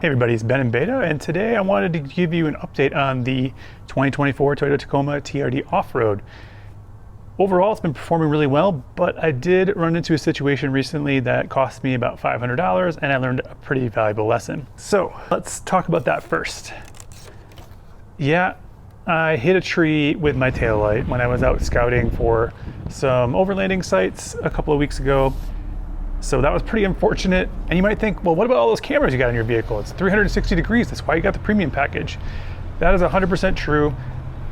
Hey everybody, it's Ben in Beta, and today I wanted to give you an update on the 2024 Toyota Tacoma TRD Off-Road. Overall, it's been performing really well, but I did run into a situation recently that cost me about $500, and I learned a pretty valuable lesson. So let's talk about that first. Yeah, I hit a tree with my taillight when I was out scouting for some overlanding sites a couple of weeks ago. So that was pretty unfortunate. And you might think, well, what about all those cameras you got in your vehicle? It's 360 degrees. That's why you got the premium package. That is 100% true.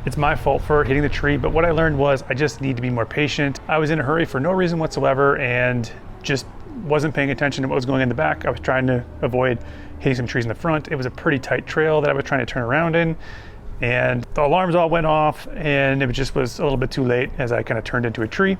It's my fault for hitting the tree. But what I learned was I just need to be more patient. I was in a hurry for no reason whatsoever and just wasn't paying attention to what was going in the back. I was trying to avoid hitting some trees in the front. It was a pretty tight trail that I was trying to turn around in. And the alarms all went off and it just was a little bit too late as I kind of turned into a tree.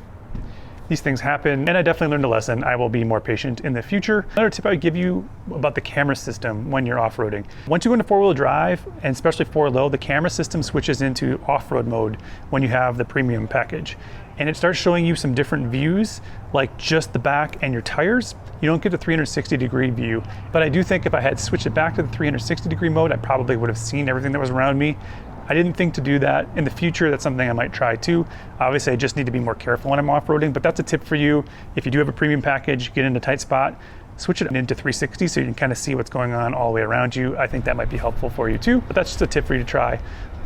These things happen, and I definitely learned a lesson. I will be more patient in the future. Another tip I would give you about the camera system when you're off-roading. Once you go into four-wheel drive, and especially four-low, the camera system switches into off-road mode when you have the premium package. And it starts showing you some different views, like just the back and your tires. You don't get a 360-degree view, but I do think if I had switched it back to the 360-degree mode, I probably would have seen everything that was around me. I didn't think to do that. In the future, that's something I might try too. Obviously, I just need to be more careful when I'm off-roading, but that's a tip for you. If you do have a premium package, get in a tight spot, switch it into 360 so you can kind of see what's going on all the way around you. I think that might be helpful for you too, but that's just a tip for you to try.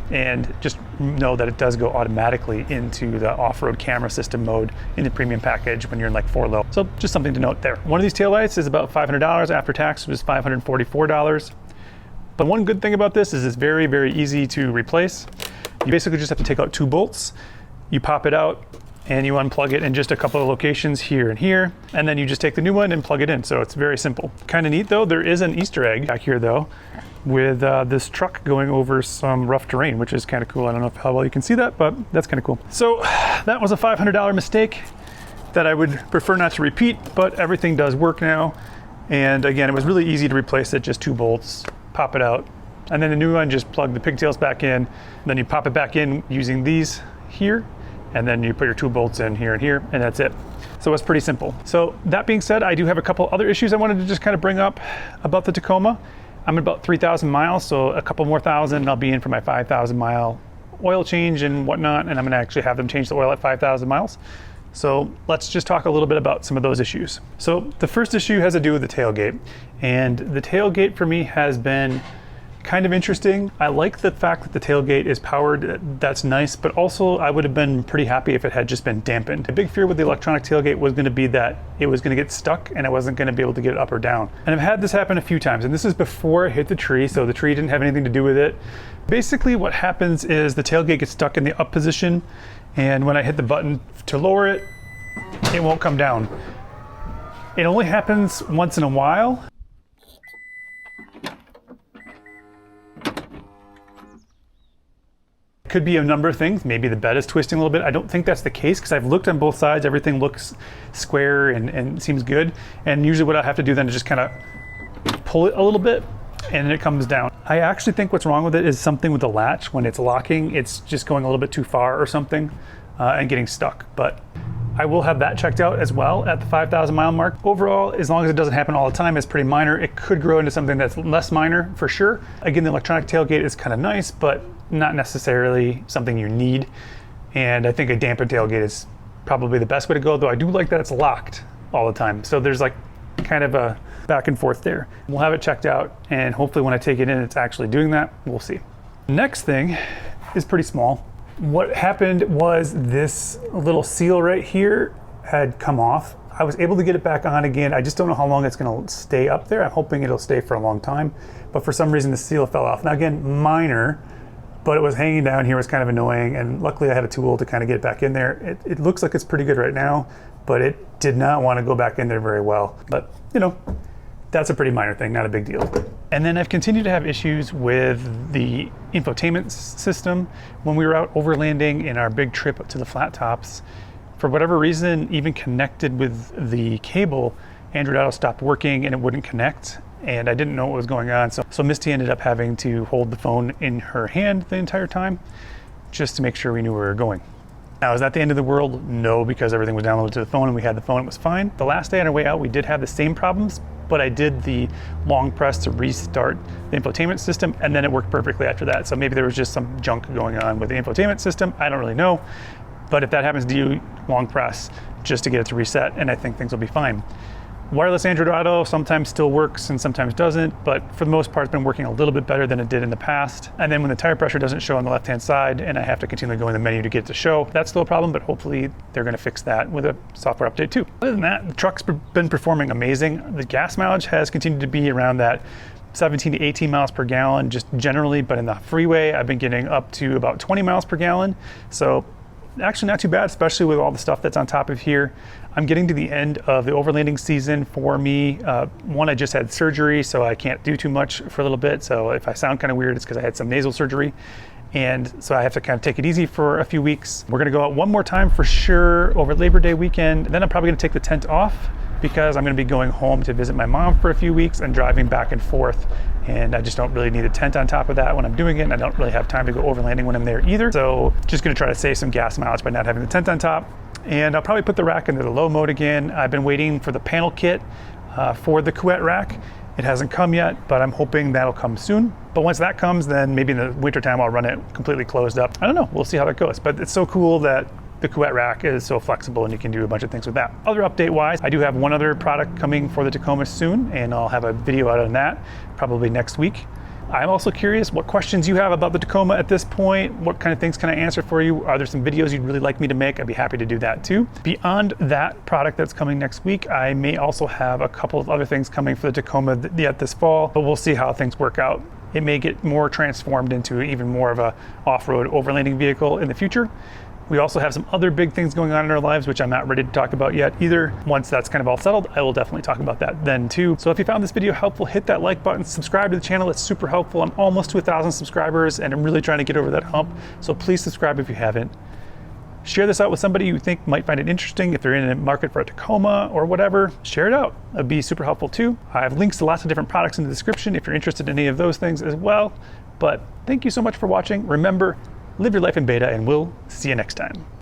And just know that it does go automatically into the off-road camera system mode in the premium package when you're in like four-low. So just something to note there. One of these taillights is about $500. After tax, it was $544. But one good thing about this is it's very, very easy to replace. You basically just have to take out two bolts, you pop it out, and you unplug it in just a couple of locations here and here, and then you just take the new one and plug it in. So it's very simple. Kind of neat though, there is an Easter egg back here though, with this truck going over some rough terrain, which is kind of cool. I don't know how well you can see that, but that's kind of cool. So that was a $500 mistake that I would prefer not to repeat, but everything does work now. And again, it was really easy to replace it, just two bolts. Pop it out, and then the new one, just plug the pigtails back in, then you pop it back in using these here, and then you put your two bolts in here and here, and that's it. So it's pretty simple. So that being said, I do have a couple other issues I wanted to just kind of bring up about the Tacoma. I'm at about 3,000 miles, so a couple more thousand, and I'll be in for my 5,000 mile oil change and whatnot, and I'm gonna actually have them change the oil at 5,000 miles. So let's just talk a little bit about some of those issues. So the first issue has to do with the tailgate. And the tailgate for me has been kind of interesting. I like the fact that the tailgate is powered, that's nice, but also I would have been pretty happy if it had just been dampened. A big fear with the electronic tailgate was gonna be that it was gonna get stuck and I wasn't gonna be able to get it up or down. And I've had this happen a few times, and this is before I hit the tree, so the tree didn't have anything to do with it. Basically what happens is the tailgate gets stuck in the up position, and when I hit the button to lower it, it won't come down. It only happens once in a while. It could be a number of things. Maybe the bed is twisting a little bit. I don't think that's the case because I've looked on both sides. Everything looks square and seems good. And usually what I have to do then is just kind of pull it a little bit and it comes down. I actually think what's wrong with it is something with the latch. When it's locking, it's just going a little bit too far or something and getting stuck. But I will have that checked out as well at the 5,000 mile mark. Overall, as long as it doesn't happen all the time, it's pretty minor. It could grow into something that's less minor for sure. Again, the electronic tailgate is kind of nice, but not necessarily something you need. And I think a dampened tailgate is probably the best way to go, though I do like that it's locked all the time. So there's like kind of a back and forth there. We'll have it checked out, and hopefully when I take it in, it's actually doing that. We'll see. Next thing is pretty small. What happened was this little seal right here had come off. I was able to get it back on again. I just don't know how long it's gonna stay up there. I'm hoping it'll stay for a long time, but for some reason the seal fell off. Now again, minor, but it was hanging down here, was kind of annoying, and luckily I had a tool to kind of get it back in there. It looks like it's pretty good right now, but it did not want to go back in there very well. But you know, that's a pretty minor thing, not a big deal. And then I've continued to have issues with the infotainment system. When we were out overlanding in our big trip up to the flat tops, for whatever reason, even connected with the cable, Android Auto stopped working and it wouldn't connect. And I didn't know what was going on. So Misty ended up having to hold the phone in her hand the entire time, just to make sure we knew where we were going. Now, is that the end of the world? No, because everything was downloaded to the phone and we had the phone, it was fine. The last day on our way out, we did have the same problems, but I did the long press to restart the infotainment system, and then it worked perfectly after that. So maybe there was just some junk going on with the infotainment system. I don't really know. But if that happens to you, long press just to get it to reset, and I think things will be fine. Wireless Android Auto sometimes still works and sometimes doesn't, but for the most part, it's been working a little bit better than it did in the past. And then when the tire pressure doesn't show on the left-hand side and I have to continually go in the menu to get it to show, that's still a problem, but hopefully they're gonna fix that with a software update too. Other than that, the truck's been performing amazing. The gas mileage has continued to be around that 17 to 18 miles per gallon just generally, but in the freeway, I've been getting up to about 20 miles per gallon. So actually not too bad, especially with all the stuff that's on top of here. I'm getting to the end of the overlanding season for me. One, I just had surgery, so I can't do too much for a little bit. So if I sound kind of weird, it's because I had some nasal surgery. And so I have to kind of take it easy for a few weeks. We're gonna go out one more time for sure over Labor Day weekend. Then I'm probably gonna take the tent off because I'm gonna be going home to visit my mom for a few weeks and driving back and forth. And I just don't really need a tent on top of that when I'm doing it. And I don't really have time to go overlanding when I'm there either. So just gonna try to save some gas mileage by not having the tent on top. And I'll probably put the rack into the low mode again. I've been waiting for the panel kit for the Couette rack. It hasn't come yet, but I'm hoping that'll come soon. But once that comes, then maybe in the wintertime I'll run it completely closed up. I don't know, we'll see how that goes. But it's so cool that the Couette rack is so flexible and you can do a bunch of things with that. Other update wise, I do have one other product coming for the Tacoma soon, and I'll have a video out on that probably next week. I'm also curious what questions you have about the Tacoma at this point. What kind of things can I answer for you? Are there some videos you'd really like me to make? I'd be happy to do that too. Beyond that product that's coming next week, I may also have a couple of other things coming for the Tacoma yet this fall, but we'll see how things work out. It may get more transformed into even more of a off-road overlanding vehicle in the future. We also have some other big things going on in our lives, which I'm not ready to talk about yet either. Once that's kind of all settled, I will definitely talk about that then too. So if you found this video helpful, hit that like button, subscribe to the channel. It's super helpful. I'm almost to 1,000 subscribers and I'm really trying to get over that hump. So please subscribe if you haven't. Share this out with somebody you think might find it interesting. If they're in a market for a Tacoma or whatever, share it out. It'd be super helpful too. I have links to lots of different products in the description if you're interested in any of those things as well. But thank you so much for watching. Remember, live your life in beta, and we'll see you next time.